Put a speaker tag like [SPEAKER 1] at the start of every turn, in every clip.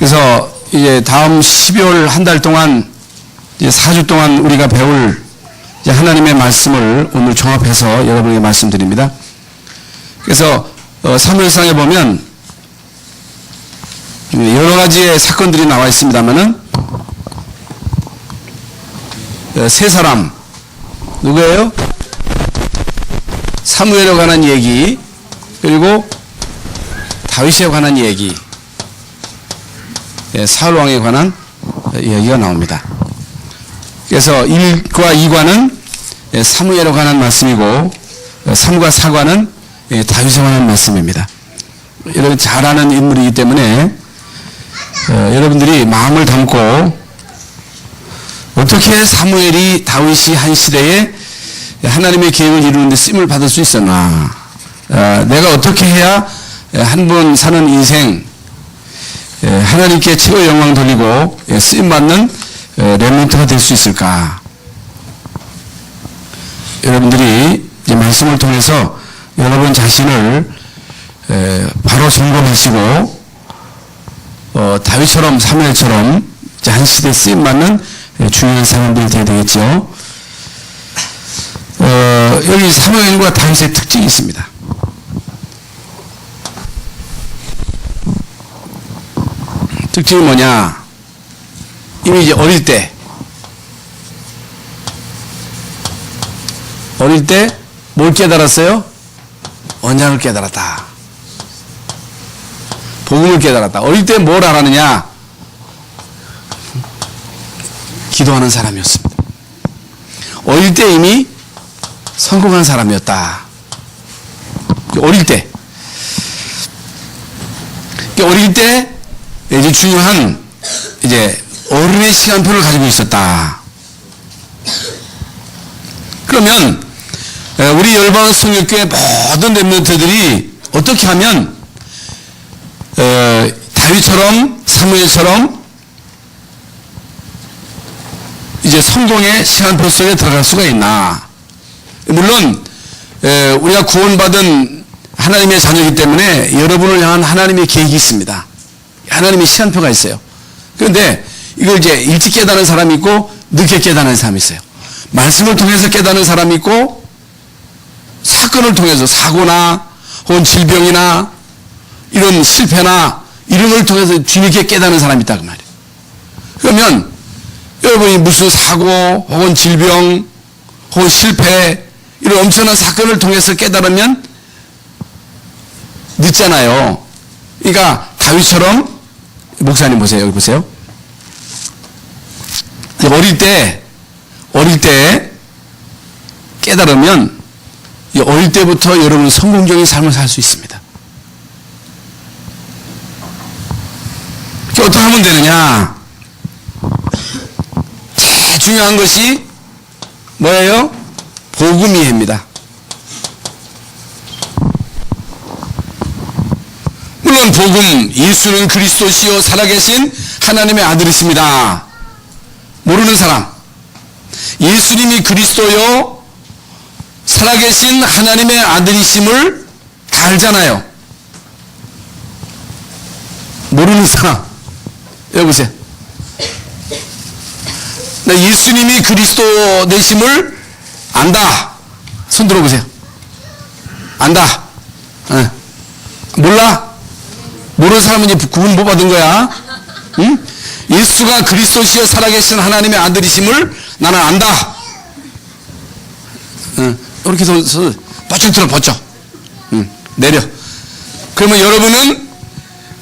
[SPEAKER 1] 그래서 이제 다음 12월 한 달 동안 이제 4주 동안 우리가 배울 이제 하나님의 말씀을 오늘 종합해서 여러분에게 말씀드립니다. 그래서 사무엘상에 보면 여러 가지의 사건들이 나와 있습니다만은 세 사람 누구예요? 사무엘에 관한 얘기, 그리고 다윗에 관한 얘기, 사울 왕에 관한 얘기가 나옵니다. 그래서 1과 2과는 사무엘에 관한 말씀이고 3과 4과는 다윗에 관한 말씀입니다. 여러분 잘 아는 인물이기 때문에 여러분들이 마음을 담고 어떻게 사무엘이 다윗이 한 시대에 하나님의 계획을 이루는 데 쓰임을 받을 수 있었나, 내가 어떻게 해야 한 번 사는 인생 하나님께 최고의 영광 돌리고 쓰임받는 렘넌트가 될 수 있을까. 여러분들이 이제 말씀을 통해서 여러분 자신을 바로 점검하시고 다윗처럼 사무엘처럼 한 시대에 쓰임받는 중요한 사람들이 되어야 되겠죠. 여기 사무엘과 다윗의 특징이 있습니다. 특징이 뭐냐? 이미 이제 어릴 때 뭘 깨달았어요? 언약을 깨달았다. 복음을 깨달았다. 어릴 때 뭘 알았느냐? 기도하는 사람이었습니다. 어릴 때 이미 성공한 사람이었다. 어릴 때 이제 중요한 이제 어른의 시간표를 가지고 있었다. 그러면 우리 열방 성역교회 모든 렘넌트들이 어떻게 하면 다윗처럼 사무엘처럼 이제 성공의 시간표 속에 들어갈 수가 있나? 물론 우리가 구원받은 하나님의 자녀이기 때문에 여러분을 향한 하나님의 계획이 있습니다. 하나님의 시간표가 있어요. 그런데 이걸 이제 일찍 깨닫는 사람이 있고 늦게 깨닫는 사람이 있어요. 말씀을 통해서 깨닫는 사람이 있고 사건을 통해서 사고나 혹은 질병이나 이런 실패나 이런 걸 통해서 뒤늦게 깨닫는 사람이 있다 그 말이에요. 그러면 여러분이 무슨 사고 혹은 질병 혹은 실패 이런 엄청난 사건을 통해서 깨달으면 늦잖아요. 그러니까 다윗처럼 목사님 보세요. 여기 보세요. 어릴 때 깨달으면 어릴 때부터 여러분 성공적인 삶을 살 수 있습니다. 어떻게 하면 되느냐? 제일 중요한 것이 뭐예요? 복음 이해입니다. 물론 복음, 예수는 그리스도시요 살아계신 하나님의 아들이십니다. 모르는 사람, 예수님이 그리스도요 살아계신 하나님의 아들이심을 다 알잖아요. 모르는 사람, 여기 보세요. 나 예수님이 그리스도 되심을 안다. 손 들어보세요. 안다. 몰라? 모르는 사람은 이제 구분 못 받은 거야. 응? 예수가 그리스도시여 살아계신 하나님의 아들이심을 나는 안다. 이렇게 손 바짝 들어 벗죠. 내려. 그러면 여러분은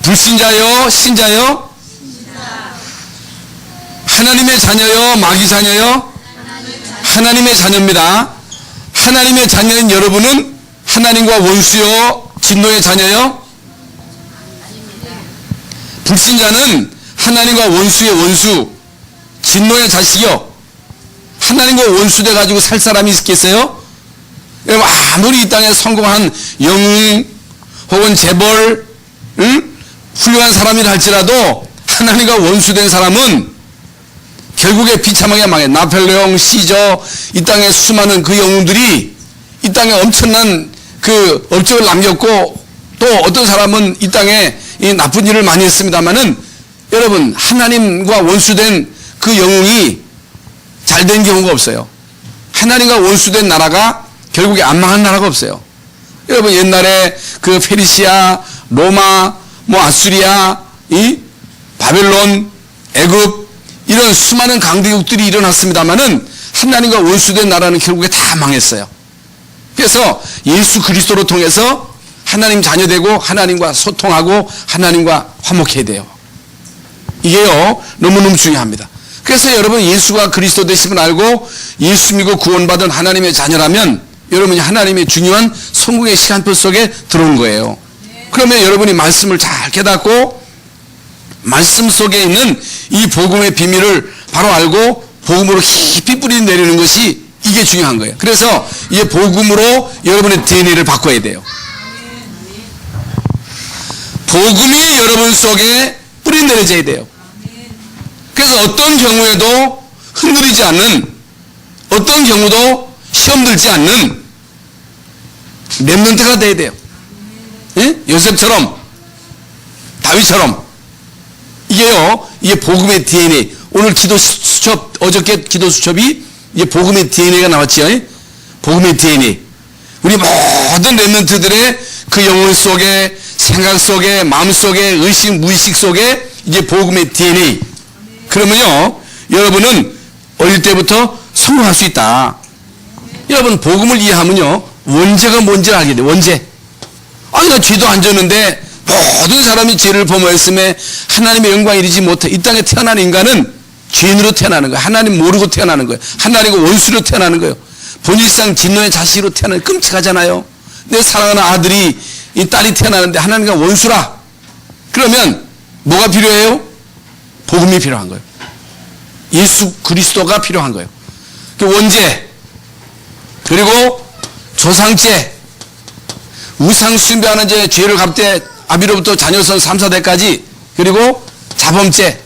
[SPEAKER 1] 불신자요, 신자요? 하나님의 자녀요, 마귀 자녀요? 하나님의 자녀입니다. 하나님의 자녀인 여러분은 하나님과 원수요, 진노의 자녀요? 불신자는 하나님과 원수의 원수, 진노의 자식이요. 하나님과 원수돼 가지고 살 사람이 있겠어요? 여러분 아무리 이 땅에 성공한 영웅 혹은 재벌, 훌륭한 사람이라 할지라도 하나님과 원수된 사람은 결국에 비참하게 망해. 나폴레옹, 시저, 이 땅에 수많은 그 영웅들이 이 땅에 엄청난 그 업적을 남겼고 또 어떤 사람은 이 땅에 이 나쁜 일을 많이 했습니다만은 여러분 하나님과 원수된 그 영웅이 잘 된 경우가 없어요. 하나님과 원수된 나라가 결국에 안 망한 나라가 없어요. 여러분 옛날에 그 페르시아, 로마, 뭐 아수리아, 이 바벨론, 애굽 이런 수많은 강대국들이 일어났습니다마는 하나님과 원수된 나라는 결국에 다 망했어요. 그래서 예수 그리스도로 통해서 하나님 자녀되고 하나님과 소통하고 하나님과 화목해야 돼요. 이게요 너무너무 중요합니다. 그래서 여러분 예수가 그리스도 되심을 알고 예수 믿고 구원받은 하나님의 자녀라면 여러분이 하나님의 중요한 성공의 시간표 속에 들어온 거예요. 그러면 여러분이 말씀을 잘 깨닫고 말씀 속에 있는 이 복음의 비밀을 바로 알고 복음으로 깊이 뿌리 내리는 것이 이게 중요한 거예요. 그래서 이 복음으로 여러분의 DNA를 바꿔야 돼요. 복음이 여러분 속에 뿌리 내려져야 돼요. 그래서 어떤 경우에도 흔들리지 않는, 어떤 경우도 시험 들지 않는 렘넌트가 돼야 돼요. 예? 요셉처럼, 다윗처럼. 이게요, 이게 복음의 DNA. 오늘 기도 수첩, 어저께 기도 수첩이 이게 복음의 DNA가 나왔지요. 예? 복음의 DNA. 우리 모든 렘넌트들의 그 영혼 속에, 생각 속에, 마음 속에, 의식, 무의식 속에 이게 복음의 DNA. 그러면요, 여러분은 어릴 때부터 성공할 수 있다. 여러분, 복음을 이해하면요, 원죄가 뭔지를 알게 돼, 원죄. 아니, 나 죄도 안 졌는데, 모든 사람이 죄를 범하였음에 하나님의 영광에 이르지 못해. 이 땅에 태어난 인간은 죄인으로 태어나는 거예요. 하나님 모르고 태어나는 거예요. 하나님과 원수로 태어나는 거예요. 본질상 진노의 자식으로 태어나는 거예요. 끔찍하잖아요. 내 사랑하는 아들이, 이 딸이 태어나는데 하나님과 원수라. 그러면 뭐가 필요해요? 복음이 필요한 거예요. 예수 그리스도가 필요한 거예요. 그 원죄, 그리고 조상죄, 우상 숭배하는 죄, 죄를 갚되 아비로부터 자녀선 3, 4대까지, 그리고 자범죄.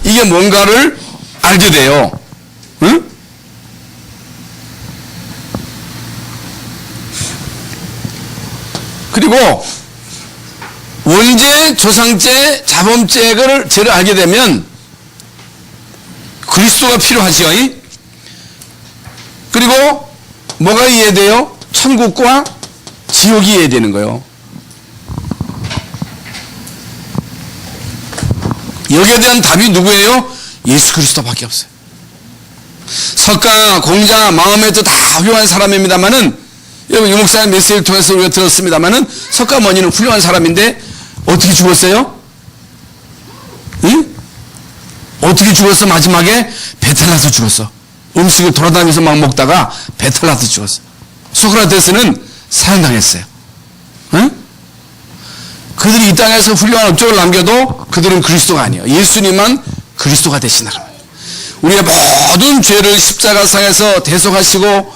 [SPEAKER 1] 이게 뭔가를 알게 돼요. 응? 그리고 원죄, 조상죄, 자범죄를 죄를 알게 되면 그리스도가 필요하지요. 그리고 뭐가 이해돼요? 천국과 지옥이 이해되는 거예요. 여기에 대한 답이 누구예요? 예수 그리스도밖에 없어요. 석가, 공자, 마음의 뜻 다 훌륭한 사람입니다만은, 여러분 유목사의 메시지를 통해서 우리가 들었습니다만은, 석가 모니는 훌륭한 사람인데 어떻게 죽었어요? 응? 어떻게 죽었어? 마지막에 배탈 나서 죽었어. 음식을 돌아다니면서 막 먹다가 배탈 나서 죽었어. 소크라테스는 사형당했어요. 응? 그들이 이 땅에서 훌륭한 업적을 남겨도 그들은 그리스도가 아니에요. 예수님만 그리스도가 되시나라. 우리의 모든 죄를 십자가상에서 대속하시고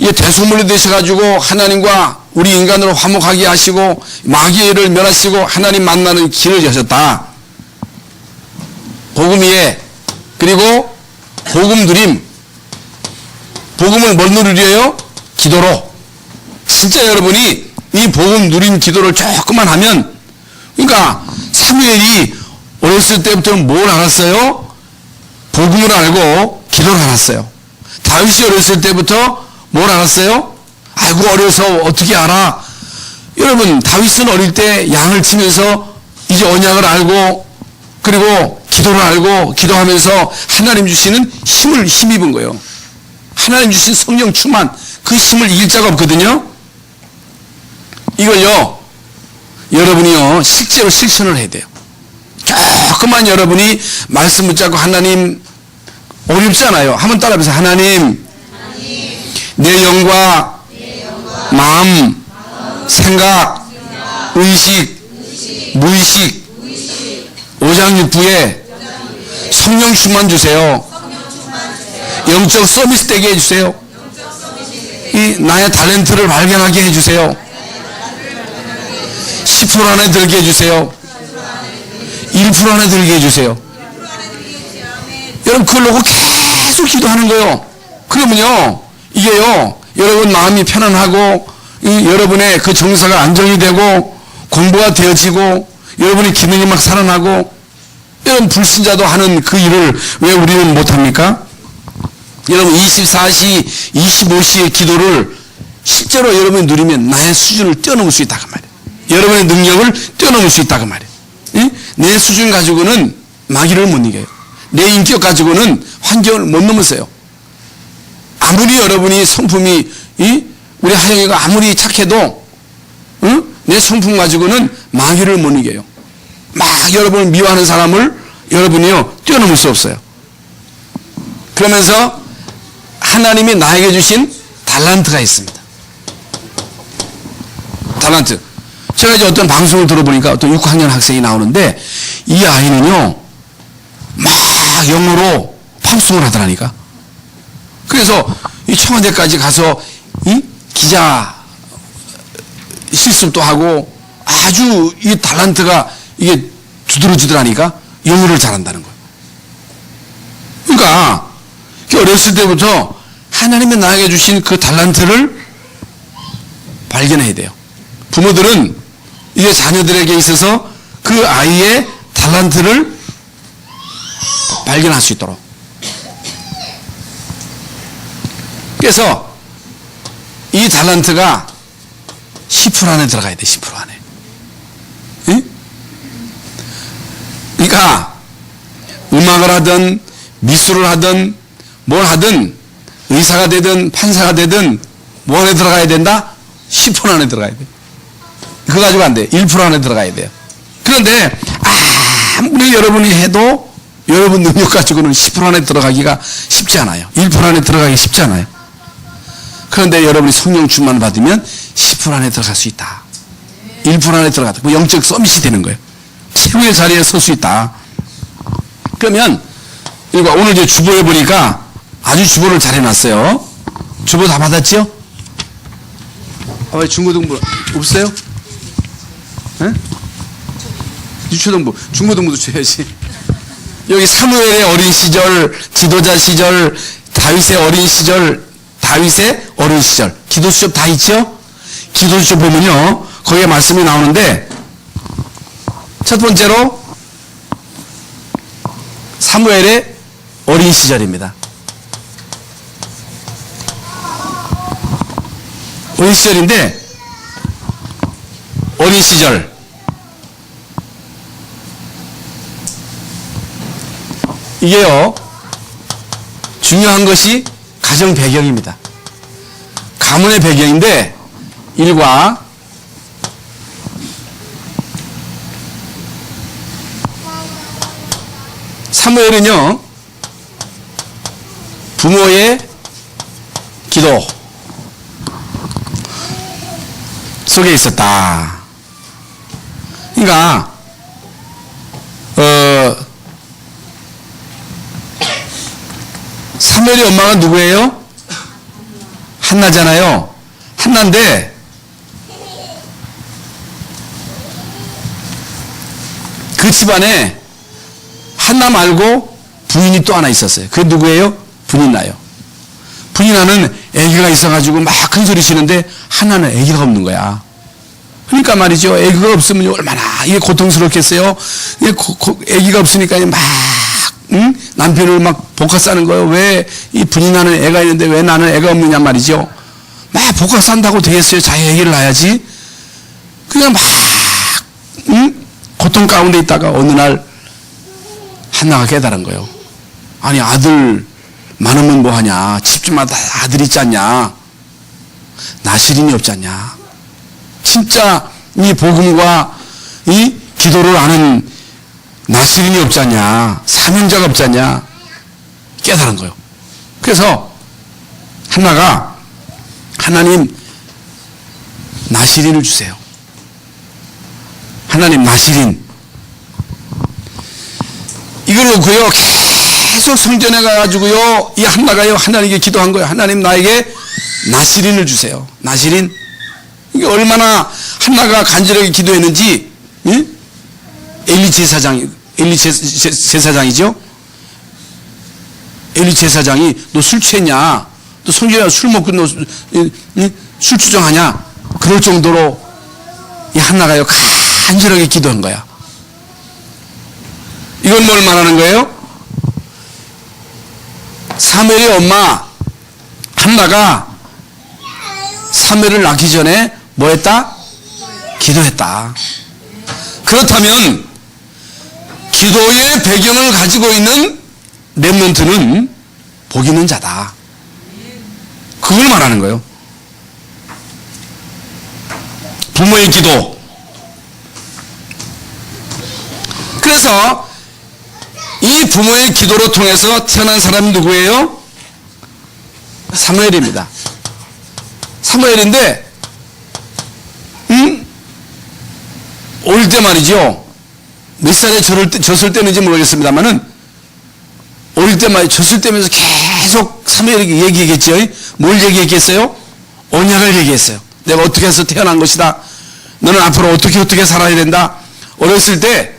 [SPEAKER 1] 이 대속물이 되셔가지고 하나님과 우리 인간으로 화목하게 하시고 마귀를 멸하시고 하나님 만나는 길을 여셨다. 복음 이해, 그리고 복음 누림. 복음을 뭘 누리려요? 기도로. 진짜 여러분이 이 복음 누린 기도를 조금만 하면, 그러니까 사무엘이 어렸을 때부터는 뭘 알았어요? 복음을 알고 기도를 알았어요. 다윗이 어렸을 때부터 뭘 알았어요? 아이고 어려서 어떻게 알아? 여러분 다윗은 어릴 때 양을 치면서 이제 언약을 알고, 그리고 기도를 알고 기도하면서 하나님 주시는 힘을 힘입은 거예요. 하나님 주신 성령 충만, 그 힘을 이길 자가 없거든요. 이걸요, 여러분이요, 실제로 실천을 해야 돼요. 조금만 여러분이 말씀 붙잡고 하나님, 어렵지 않아요. 한번 따라해보세요. 하나님, 내 영과 마음, 생각, 의식, 무의식, 5장 6부에 성령 충만 주세요. 영적 서비스 되게 해주세요. 이 나의 탤런트를 발견하게 해주세요. 10% 안에 들게 해주세요. 1% 안에 들게 해주세요. 여러분 그걸 놓고 계속 기도하는 거예요. 그러면요, 이게요, 여러분 마음이 편안하고 여러분의 그 정서가 안정이 되고 공부가 되어지고 여러분의 기능이 막 살아나고 여러분 불신자도 하는 그 일을 왜 우리는 못합니까? 여러분 24시, 25시의 기도를 실제로 여러분이 누리면 나의 수준을 뛰어넘을 수 있다 그 말이에요. 여러분의 능력을 뛰어넘을 수 있다 그 말이에요. 예? 내 수준 가지고는 마귀를 못 이겨요. 내 인격 가지고는 환경을 못 넘으세요. 아무리 여러분이 성품이 우리 하영이가 아무리 착해도 내 성품 가지고는 마귀를 못 이겨요. 막 여러분을 미워하는 사람을 여러분이요 뛰어넘을 수 없어요. 그러면서 하나님이 나에게 주신 달란트가 있습니다. 달란트. 제가 이제 어떤 방송을 들어보니까 어떤 6학년 학생이 나오는데 이 아이는요 막 영어로 팝송을 하더라니까. 그래서 이 청와대까지 가서 이 기자 실습도 하고 아주 이 달란트가 이게 두드러지더라니까 영어를 잘한다는 거예요. 그러니까 어렸을 때부터 하나님이 나에게 주신 그 달란트를 발견해야 돼요. 부모들은 이게 자녀들에게 있어서 그 아이의 달란트를 발견할 수 있도록. 그래서 이 달란트가 10% 안에 들어가야 돼. 10% 안에. 응? 그러니까 음악을 하든 미술을 하든 뭘 하든 의사가 되든 판사가 되든 뭐 안에 들어가야 된다? 10% 안에 들어가야 돼. 그거 가지고 안 돼. 1% 안에 들어가야 돼요. 그런데 아무리 여러분이 해도 여러분 능력 가지고는 10% 안에 들어가기가 쉽지 않아요. 1% 안에 들어가기 쉽지 않아요. 그런데 여러분이 성령 충만 받으면 10% 안에 들어갈 수 있다. 1% 안에 들어가다. 뭐 영적 서밋이 되는 거예요. 최고의 자리에 설 수 있다. 그러면 이거 오늘 이제 주보해 보니까 아주 주보를 잘 해놨어요. 주보 다 받았죠? 왜 중고등부 없어요? 네? 유초등부, 중고등부도 줘야지. 여기 사무엘의 어린 시절, 지도자 시절, 다윗의 어린 시절, 다윗의 어린 시절, 기도수첩 다 있죠? 기도수첩 보면요, 거기에 말씀이 나오는데, 첫 번째로, 사무엘의 어린 시절입니다. 어린 시절인데, 어린 시절. 이게요, 중요한 것이 가정 배경입니다. 가문의 배경인데, 일과 사무엘은요, 부모의 기도 속에 있었다. 그러니까, 사무엘의 엄마가 누구예요? 한나잖아요. 한나인데, 그 집안에 한나 말고 부인이 또 하나 있었어요. 그게 누구예요? 분인나요. 분인나는 아기가 있어가지고 막 큰 소리 치는데 한나는 아기가 없는 거야. 그러니까 말이죠. 아기가 없으면 얼마나 이게 고통스럽겠어요. 아기가 없으니까 막 남편을 막 복화 싸는 거예요. 왜 이 분인나는 애가 있는데 왜 나는 애가 없느냐 말이죠. 막 복화 싼다고 되겠어요. 자기 아기를 낳아야지. 그냥 막 고통 가운데 있다가 어느 날 한나가 깨달은 거예요. 아니 아들 많으면 뭐하냐. 집집마다 아들 있지 않냐. 나시린이 없지 않냐. 진짜 이 복음과 이 기도를 아는 나시린이 없지 않냐. 사명자가 없지 않냐. 깨달은 거예요. 그래서 한나가 하나님 나시린을 주세요. 하나님 나시린. 이걸 놓고요 계속 성전에 가가지고요 이 한나가요 하나님께 기도한 거예요. 하나님 나에게 나시린을 주세요. 나시린. 이게 얼마나 한나가 간절하게 기도했는지. 응? 엘리 제사장이죠. 엘리 제사장이 너 술 취했냐? 너 성전에 술 먹고 너 술 주정하냐? 그럴 정도로 이 한나가요 간절하게 기도한 거야. 이건 뭘 말하는 거예요? 사무엘의 엄마 한나가 사무엘을 낳기 전에 뭐 했다? 기도했다. 그렇다면 기도의 배경을 가지고 있는 렘넌트는 복 있는 자다. 그걸 말하는 거예요. 부모의 기도. 그래서 이 부모의 기도로 통해서 태어난 사람이 누구예요? 사무엘입니다. 사무엘인데 올 때 말이죠. 몇 살에 졌을 때는지 모르겠습니다만은 어릴 때 말이 졌을 때면서 계속 사무엘에게 얘기했겠죠. 뭘 얘기했겠어요? 언약을 얘기했어요. 내가 어떻게 해서 태어난 것이다. 너는 앞으로 어떻게 살아야 된다. 어렸을 때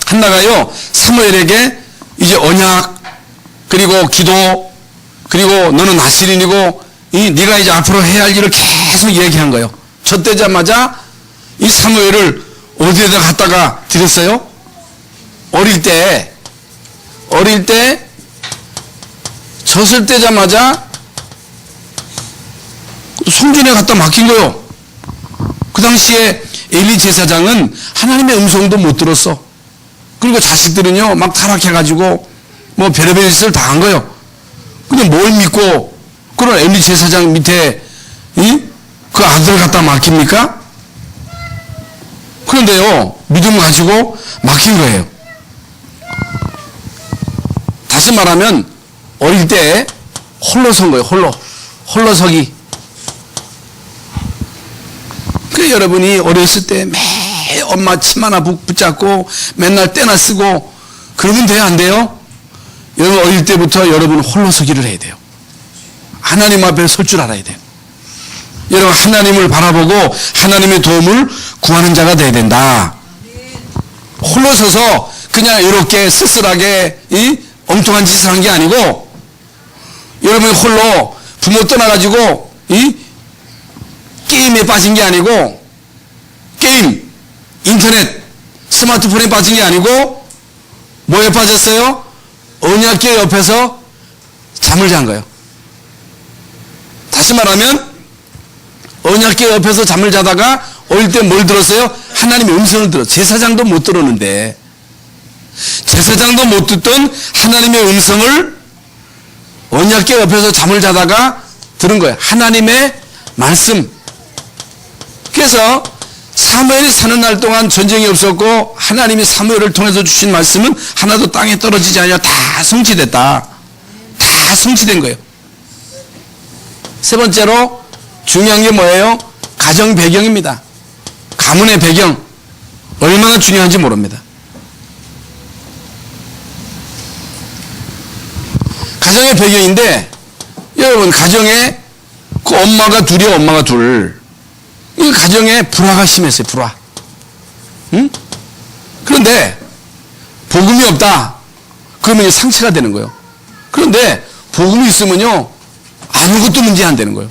[SPEAKER 1] 한나가요 사무엘에게 이제 언약 그리고 기도 그리고 너는 나실인이고 네가 이제 앞으로 해야 할 일을 계속 얘기한 거예요. 젖되자마자 이 사무엘을 어디에다 갖다가 드렸어요? 어릴 때 젖을 떼자마자 성전에 갖다 맡긴 거예요. 그 당시에 엘리 제사장은 하나님의 음성도 못 들었어. 그리고 자식들은요 막 타락해가지고 뭐 별의별 짓을 다 한 거예요. 근데 뭘 믿고 그런 엘리 제사장 밑에 그 아들을 갖다 맡깁니까? 그런데요 믿음 가지고 맡긴 거예요. 다시 말하면 어릴 때 홀로 선 거예요. 홀로 서기. 그래 여러분이 어렸을 때 매일 엄마 침 하나 붙잡고 맨날 떼나 쓰고 그러면 돼요 안 돼요? 여러분 어릴 때부터 여러분 홀로 서기를 해야 돼요. 하나님 앞에 설 줄 알아야 돼요. 여러분 하나님을 바라보고 하나님의 도움을 구하는 자가 돼야 된다. 홀로 서서 그냥 이렇게 쓸쓸하게 엉뚱한 짓을 한 게 아니고 여러분이 홀로 부모 떠나가지고 게임에 빠진 게 아니고 게임, 인터넷, 스마트폰에 빠진 게 아니고 뭐에 빠졌어요? 언약궤 옆에서 잠을 잔 거예요. 다시 말하면 언약궤 옆에서 잠을 자다가 어릴 때 뭘 들었어요? 하나님의 음성을 들었어요. 제사장도 못 들었는데 제사장도 못 듣던 하나님의 음성을 언약궤 옆에서 잠을 자다가 들은 거예요. 하나님의 말씀. 그래서 사무엘이 사는 날 동안 전쟁이 없었고 하나님이 사무엘을 통해서 주신 말씀은 하나도 땅에 떨어지지 않아 다 성취됐다. 다 성취된 거예요. 세 번째로 중요한 게 뭐예요? 가정 배경입니다. 가문의 배경 얼마나 중요한지 모릅니다. 가정의 배경인데 여러분 가정에 그 엄마가 둘이에요. 엄마가 둘. 이 가정에 불화가 심했어요. 불화. 응? 그런데 복음이 없다. 그러면 상처가 되는 거예요. 그런데 복음이 있으면요 아무것도 문제 안 되는 거예요.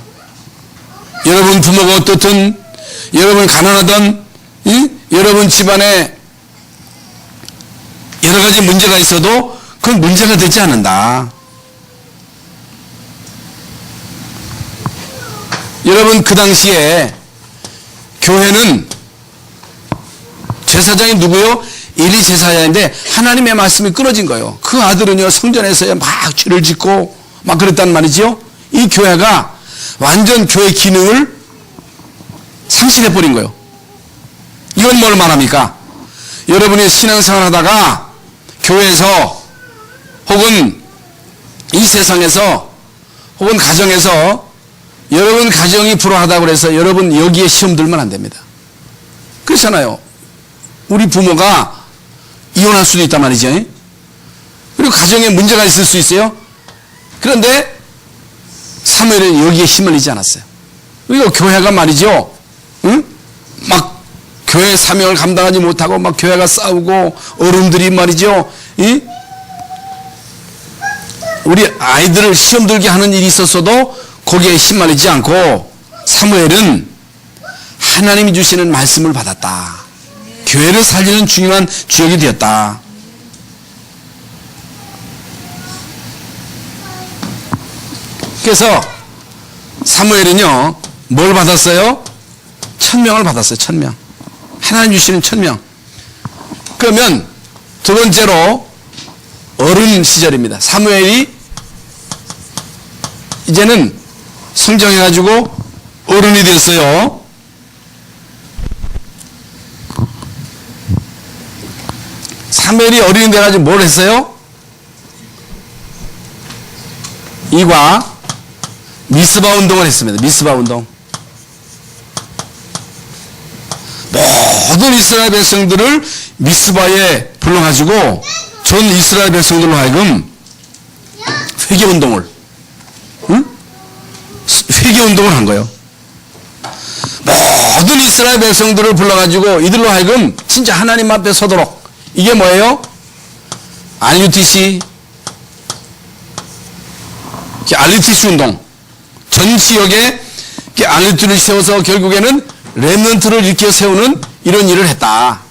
[SPEAKER 1] 여러분 부모가 어떻든 여러분 가난하던 여러분 집안에 여러 가지 문제가 있어도 그건 문제가 되지 않는다. 여러분 그 당시에 교회는 제사장이 누구요? 엘리 제사장인데 하나님의 말씀이 끊어진 거예요. 그 아들은요 성전에서 막 죄를 짓고 막 그랬단 말이죠. 이 교회가 완전 교회 기능을 상실해버린 거예요. 이건 뭘 말합니까? 여러분이 신앙생활 하다가 교회에서 혹은 이 세상에서 혹은 가정에서 여러분 가정이 불화하다고 해서 여러분 여기에 시험 들면 안 됩니다. 그렇잖아요. 우리 부모가 이혼할 수도 있단 말이죠. 그리고 가정에 문제가 있을 수 있어요. 그런데 사무엘은 여기에 휘말리지 않았어요. 그리고 교회가 말이죠. 막 교회 사명을 감당하지 못하고 막 교회가 싸우고 어른들이 말이죠. 우리 아이들을 시험 들게 하는 일이 있었어도 거기에 휘말리지 않고 사무엘은 하나님이 주시는 말씀을 받았다. 교회를 살리는 중요한 주역이 되었다. 그래서 사무엘은요, 뭘 받았어요? 1000명을 받았어요. 1000명. 하나님 주시는 1000명. 그러면 두 번째로 어른 시절입니다. 사무엘이 이제는 성장해가지고 어른이 됐어요. 사무엘이 어른이 돼가지고 뭘 했어요? 이과 미스바 운동을 했습니다. 미스바 운동. 모든 이스라엘 백성들을 미스바에 불러가지고 전 이스라엘 백성들로 하여금 회개 운동을, 회개 운동을 한 거예요. 모든 이스라엘 백성들을 불러가지고 이들로 하여금 진짜 하나님 앞에 서도록. 이게 뭐예요? RUTC, RUTC 운동. 전 지역에 RUTC를 세워서 결국에는 렘넌트를 일으켜 세우는 이런 일을 했다.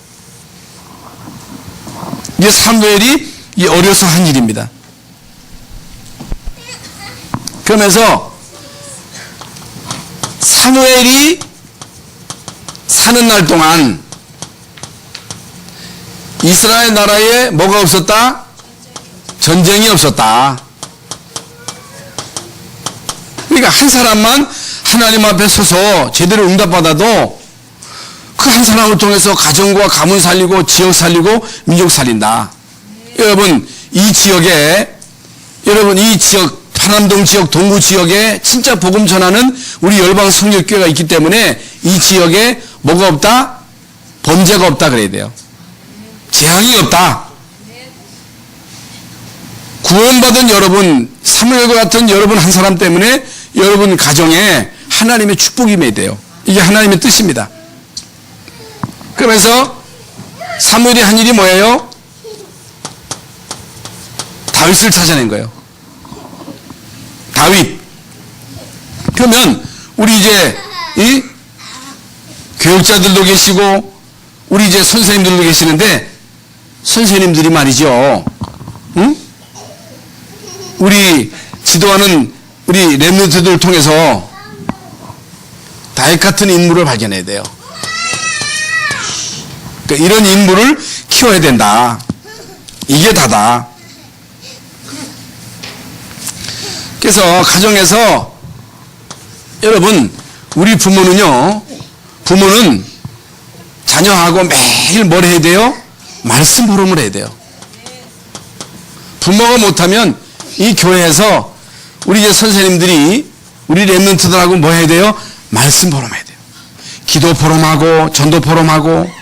[SPEAKER 1] 이게 사무엘이 어려서 한 일입니다. 그러면서 사무엘이 사는 날 동안 이스라엘 나라에 뭐가 없었다? 전쟁이 없었다. 그러니까 한 사람만 하나님 앞에 서서 제대로 응답받아도 그 한 사람을 통해서 가정과 가문 살리고 지역 살리고 민족 살린다. 여러분 이 지역에, 여러분 이 지역, 파남동 지역, 동구 지역에 진짜 복음 전하는 우리 열방 성결교회가 있기 때문에 이 지역에 뭐가 없다? 범죄가 없다 그래야 돼요. 재앙이 없다. 구원받은 여러분, 사무엘과 같은 여러분 한 사람 때문에 여러분 가정에 하나님의 축복이 임해야. 이게 하나님의 뜻입니다. 그러면서 사무엘이 한 일이 뭐예요? 다윗을 찾아낸 거예요. 다윗. 그러면 우리 이제 이 교육자들도 계시고 우리 이제 선생님들도 계시는데, 선생님들이 말이죠, 응? 우리 지도하는 우리 렘넌트들을 통해서 다윗 같은 인물을 발견해야 돼요. 그러니까 이런 인물을 키워야 된다. 이게 다다. 그래서 가정에서 여러분, 우리 부모는요, 부모는 자녀하고 매일 뭘 해야 돼요? 말씀 보름을 해야 돼요. 부모가 못하면 이 교회에서 우리 이제 선생님들이 우리 렘넌트들하고 뭐 해야 돼요? 말씀 보름 해야 돼요. 기도 보름하고 전도 보름하고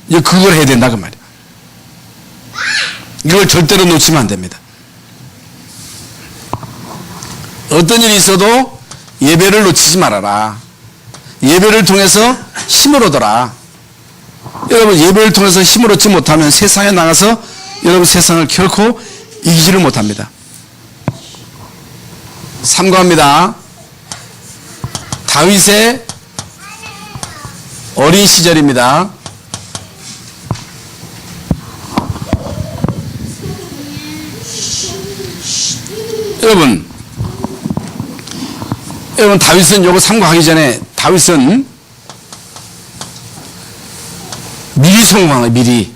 [SPEAKER 1] 이제 그걸 해야 된다 그 말이에요. 이걸 절대로 놓치면 안 됩니다. 어떤 일이 있어도 예배를 놓치지 말아라. 예배를 통해서 힘을 얻어라. 여러분 예배를 통해서 힘을 얻지 못하면 세상에 나가서 여러분 세상을 결코 이기지를 못합니다. 삼가합니다. 다윗의 어린 시절입니다. 여러분 다윗은 요거 삼가하기 전에 다윗은 미리 성공한 거예요. 미리.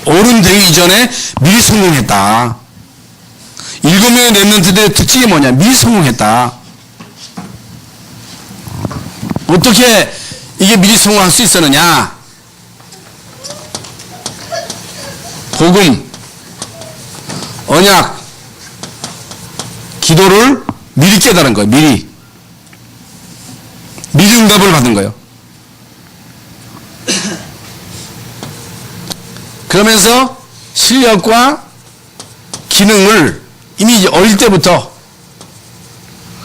[SPEAKER 1] 어른 되기 이전에 미리 성공했다. 7명의 렘넌트들의 특징이 뭐냐? 미리 성공했다. 어떻게 이게 미리 성공할 수 있었느냐? 복음, 언약, 기도를 미리 깨달은 거예요. 미리 응답을 받은 거예요. 그러면서 실력과 기능을 이미 이제 어릴 때부터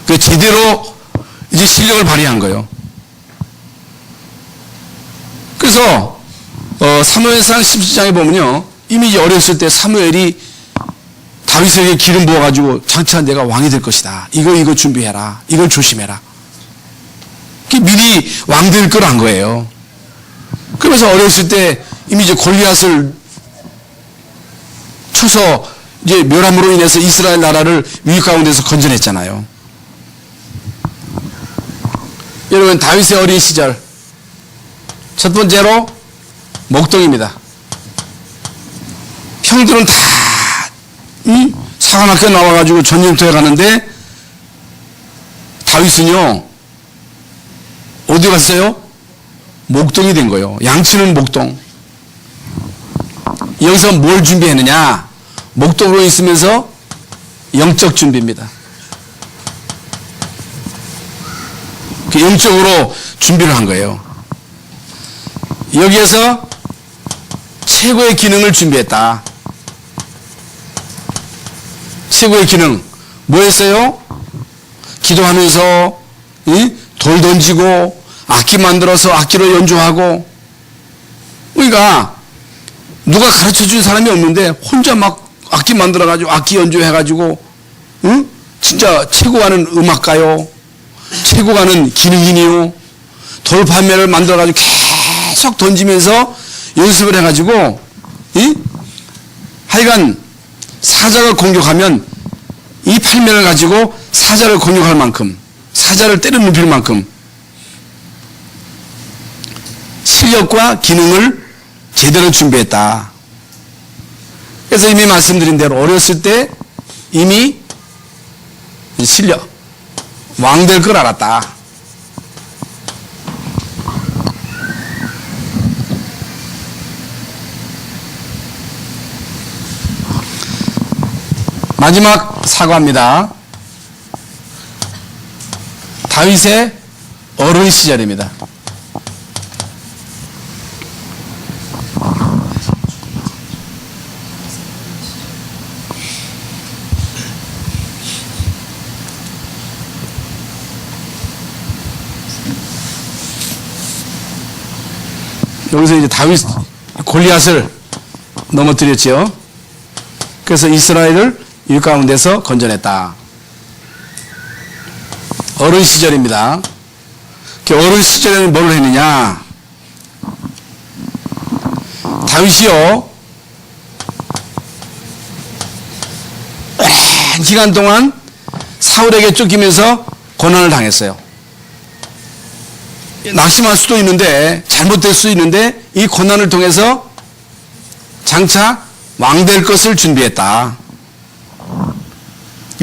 [SPEAKER 1] 그 제대로 이제 실력을 발휘한 거예요. 그래서 사무엘상 17장에 보면요, 이미 이제 어렸을 때 사무엘이 다윗에게 기름 부어가지고 장차 내가 왕이 될 것이다. 이거 준비해라. 이걸 조심해라. 미리 왕 될 걸 한 거예요. 그러면서 어렸을 때 이미 이제 골리앗을 쳐서 이제 멸함으로 인해서 이스라엘 나라를 위기 가운데서 건져냈잖아요. 여러분, 다윗의 어린 시절, 첫 번째로 목동입니다. 형들은 다 사관학교 나와가지고 전쟁터에 가는데 다윗은요 어디 갔어요? 목동이 된 거예요. 양치는 목동. 여기서 뭘 준비했느냐? 목동으로 있으면서 영적 준비입니다. 영적으로 준비를 한 거예요. 여기에서 최고의 기능을 준비했다. 최고의 기능 뭐였어요? 기도하면서 돌 던지고 악기 만들어서 악기로 연주하고, 그러니까 누가 가르쳐준 사람이 없는데 혼자 막 악기 만들어가지고 악기 연주해가지고 진짜 최고 가는 음악가요, 최고 가는 기능인이요, 돌 판매를 만들어가지고 계속 던지면서 연습을 해가지고 하여간 사자가 공격하면 이 팔매를 가지고 사자를 공격할 만큼, 사자를 때려 눕힐 만큼 실력과 기능을 제대로 준비했다. 그래서 이미 말씀드린 대로 어렸을 때 이미 실력, 왕 될 걸 알았다. 마지막 사과입니다. 다윗의 어린 시절입니다. 여기서 이제 다윗 골리앗을 넘어뜨렸죠. 그래서 이스라엘을 이 가운데서 건져냈다. 어린 시절입니다. 어린 시절에는 뭘 했느냐? 다윗이요 오랜 기간 동안 사울에게 쫓기면서 고난을 당했어요. 낙심할 수도 있는데, 잘못될 수도 있는데, 이 고난을 통해서 장차 왕 될 것을 준비했다.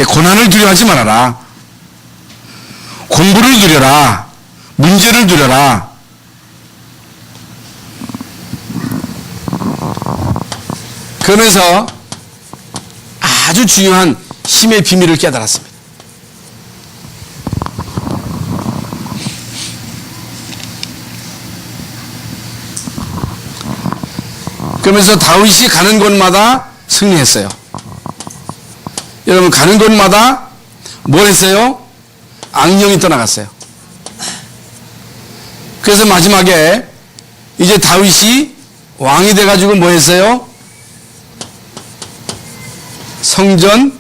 [SPEAKER 1] 고난을 두려워하지 말아라. 공부를 두려라. 문제를 두려라. 그러면서 아주 중요한 힘의 비밀을 깨달았습니다. 그러면서 다윗이 가는 곳마다 승리했어요. 여러분, 가는 곳마다 뭘 했어요? 악령이 떠나갔어요. 그래서 마지막에 이제 다윗이 왕이 돼가지고 뭐 했어요? 성전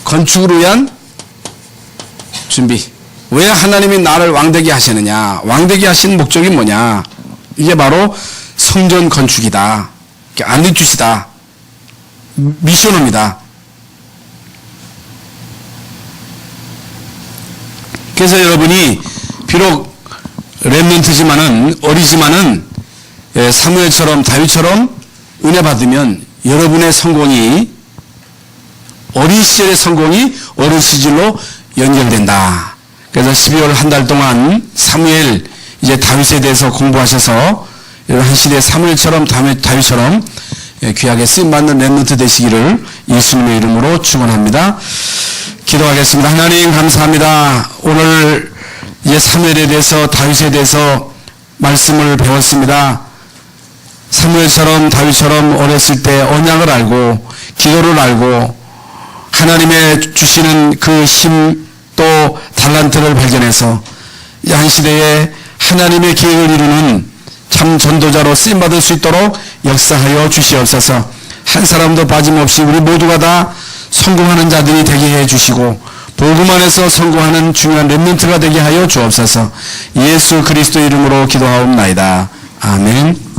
[SPEAKER 1] 건축을 위한 준비. 왜 하나님이 나를 왕되게 하시느냐? 왕되게 하신 목적이 뭐냐? 이게 바로 성전 건축이다. 안리투시다. 미션입니다. 그래서 여러분이 비록 렘넌트지만은, 어리지만은 사무엘처럼 다윗처럼 은혜 받으면 여러분의 성공이, 어린 시절의 성공이 어린 시절로 연결된다. 그래서 12월 한 달 동안 사무엘, 이제 다윗에 대해서 공부하셔서 한 시대 사무엘처럼 다윗처럼 귀하게 쓰임받는 렘넌트 되시기를 예수님의 이름으로 축원합니다. 기도하겠습니다. 하나님 감사합니다. 오늘 이제 사무엘에 대해서, 다윗에 대해서 말씀을 배웠습니다. 사무엘처럼 다윗처럼 어렸을 때 언약을 알고 기도를 알고 하나님의 주시는 그 힘 또 달란트를 발견해서 한 시대에 하나님의 계획을 이루는 참 전도자로 쓰임받을 수 있도록 역사하여 주시옵소서. 한 사람도 빠짐없이 우리 모두가 다 성공하는 자들이 되게 해 주시고 복음 안에서 성공하는 중요한 렘넌트가 되게 하여 주옵소서. 예수 그리스도 이름으로 기도하옵나이다. 아멘.